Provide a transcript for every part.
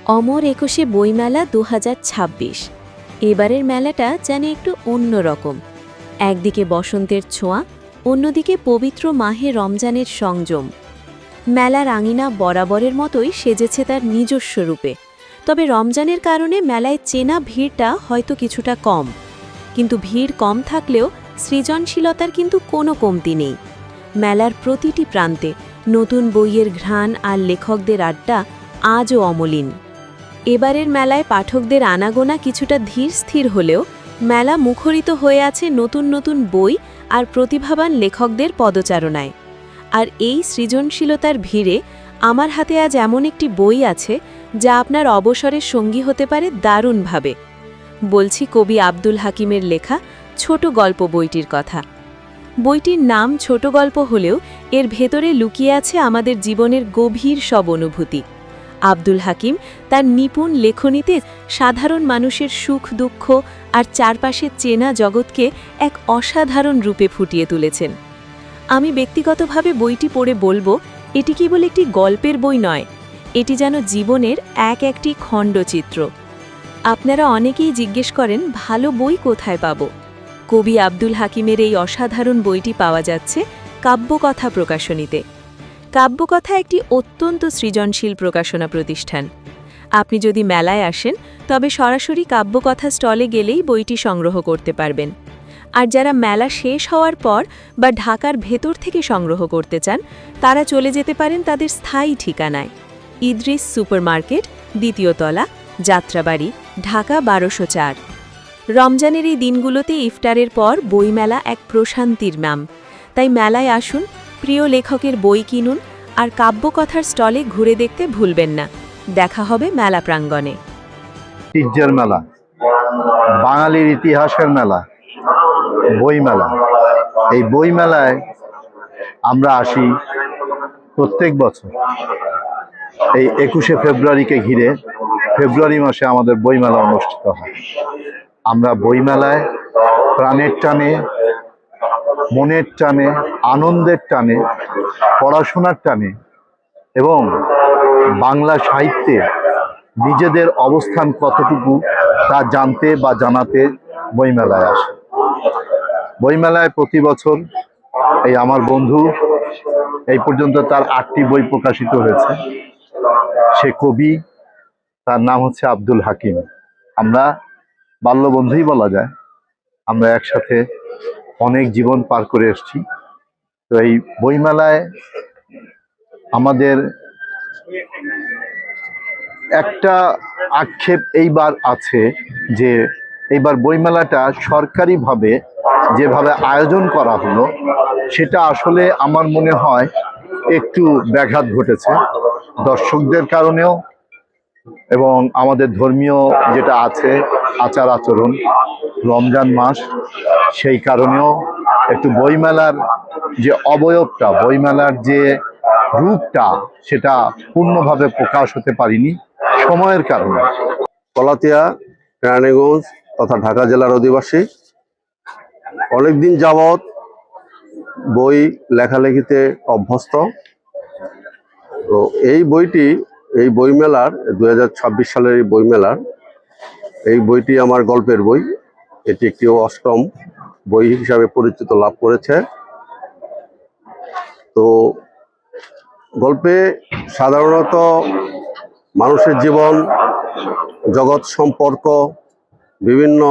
অমর একুশে বইমেলা ২০২৬। এবারের মেলাটা যেন একটু অন্যরকম। একদিকে বসন্তের ছোঁয়া, অন্যদিকে পবিত্র মাহে রমজানের সংযম। মেলার আঙিনা বরাবরের মতোই সেজেছে তার নিজস্ব রূপে। তবে রমজানের কারণে মেলায় চেনা ভিড়টা হয়তো কিছুটা কম, কিন্তু ভিড় কম থাকলেও সৃজনশীলতার কিন্তু কোনো কমতি নেই। মেলার প্রতিটি প্রান্তে নতুন বইয়ের ঘ্রাণ আর লেখকদের আড্ডা আজও অমলিন। এবারের মেলায় পাঠকদের আনাগোনা কিছুটা ধীর স্থির হলেও মেলা মুখরিত হয়ে আছে নতুন নতুন বই আর প্রতিভাবান লেখকদের পদচারণায়। আর এই সৃজনশীলতার ভিড়ে আমার হাতে আজ এমন একটি বই আছে যা আপনার অবসরের সঙ্গী হতে পারে দারুণভাবে। বলছি কবি আব্দুল হাকিমের লেখা ছোট গল্প বইটির কথা। বইটির নাম ছোট গল্প হলেও এর ভেতরে লুকিয়ে আছে আমাদের জীবনের গভীর সব অনুভূতি। আব্দুল হাকিম তার নিপুণ লেখনীতে সাধারণ মানুষের সুখ দুঃখ আর চারপাশের চেনা জগৎকে এক অসাধারণ রূপে ফুটিয়ে তুলেছেন। আমি ব্যক্তিগতভাবে বইটি পড়ে বলবো, এটি কেবল একটি গল্পের বই নয়, এটি যেন জীবনের একটি খণ্ডচিত্র। আপনারা অনেকেই জিজ্ঞেস করেন ভালো বই কোথায় পাব। কবি আব্দুল হাকিমের এই অসাধারণ বইটি পাওয়া যাচ্ছে কাব্যকথা প্রকাশনীতে। কাব্যকথা একটি অত্যন্ত সৃজনশীল প্রকাশনা প্রতিষ্ঠান। আপনি যদি মেলায় আসেন তবে সরাসরি কাব্যকথা স্টলে গেলেই বইটি সংগ্রহ করতে পারবেন। আর যারা মেলা শেষ হওয়ার পর বা ঢাকার ভেতর থেকে সংগ্রহ করতে চান, তারা চলে যেতে পারেন তাদের স্থায়ী ঠিকানায়, ইদ্রিস সুপারমার্কেট, ২য় তলা, যাত্রাবাড়ি, ঢাকা ১২০৪। রমজানের এই দিনগুলোতে ইফতারের পর বইমেলা এক প্রশান্তির নাম। তাই মেলায় আসুন, প্রিয় লেখকের বই কিনুন আর কাব্যকথার স্টলে ঘুরে দেখতে ভুলবেন না। দেখা হবে মেলা প্রাঙ্গণে। ঐতিহ্যের মেলা, বাঙালির ইতিহাসের মেলা, বইমেলা। এই বইমেলায় আমরা আসি প্রত্যেক বছর। এই ২১শে ফেব্রুয়ারিকে ঘিরে ফেব্রুয়ারি মাসে আমাদের বইমেলা অনুষ্ঠিত হয়। আমরা বইমেলায় প্রাণের টানে, মনের টানে, আনন্দের টানে, পড়াশোনার টানে এবং বাংলা সাহিত্যে নিজেদের অবস্থান কতটুকু তা জানতে বা জানাতে বইমেলায় আসে। বইমেলায় প্রতি বছর এই আমার বন্ধু এই পর্যন্ত তার ৮টি বই প্রকাশিত হয়েছে। সে কবি, তার নাম হচ্ছে আব্দুল হাকিম। আমরা বাল্যবন্ধুই বলা যায়। আমরা একসাথে অনেক জীবন পার করে এসেছি। তো এই বইমেলায় আমাদের একটা আক্ষেপ এইবার আছে যে এইবার বইমেলাটা সরকারিভাবে যেভাবে আয়োজন করা হলো সেটা আসলে আমার মনে হয় একটু ব্যাঘাত ঘটেছে দর্শকদের কারণেও, এবং আমাদের ধর্মীয় যেটা আছে আচার আচরণ, রমজান মাস, সেই কারণেও একটু বইমেলার যে অবয়বটা, বইমেলার যে রূপটা, সেটা পূর্ণভাবে প্রকাশ হতে পারিনি সময়ের কারণে। কলাতিয়া, কেরানীগঞ্জ তথা ঢাকা জেলার অধিবাসী। অনেকদিন যাবৎ বই লেখালেখিতে অভ্যস্ত। তো এই বইটি, এই বইমেলার ২০২৬ সালের এই বইমেলার এই বইটি আমার গল্পের বই। এটি একটি অষ্টম বই হিসাবে পরিচিত লাভ করেছে। তো গল্পে সাধারণত মানুষের জীবন, জগৎ সম্পর্ক, বিভিন্ন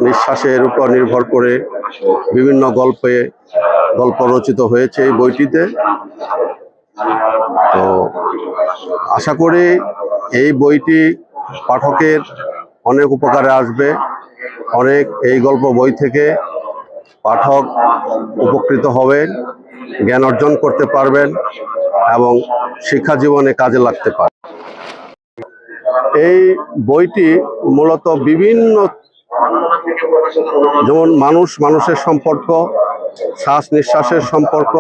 নিঃশ্বাসের উপর নির্ভর করে বিভিন্ন গল্প রচিত হয়েছে এই বইটিতে। তো আশা করি এই বইটি পাঠকের অনেক উপকারে আসবে। এই গল্প বই থেকে পাঠক উপকৃত হবেন, জ্ঞান অর্জন করতে পারবেন এবং শিক্ষা জীবনে কাজে লাগতে পারে। এই বইটি মূলত বিভিন্ন, যেমন মানুষের সম্পর্ক, শ্বাস নিঃশ্বাসের সম্পর্ক,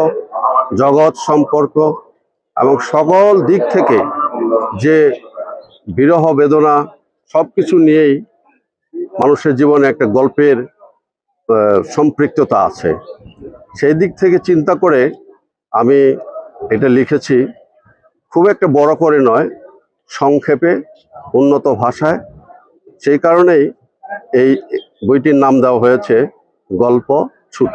জগৎ সম্পর্ক এবং সকল দিক থেকে যে বিরহ বেদনা সবকিছু নিয়েই মানুষের জীবনে একটা গল্পের সম্পৃক্ততা আছে। সেই দিক থেকে চিন্তা করে আমি এটা লিখেছি। খুব একটা বড় করে নয়, সংক্ষেপে, উন্নত ভাষায়। সেই কারণেই এই বইটির নাম দেওয়া হয়েছে গল্প ছোট।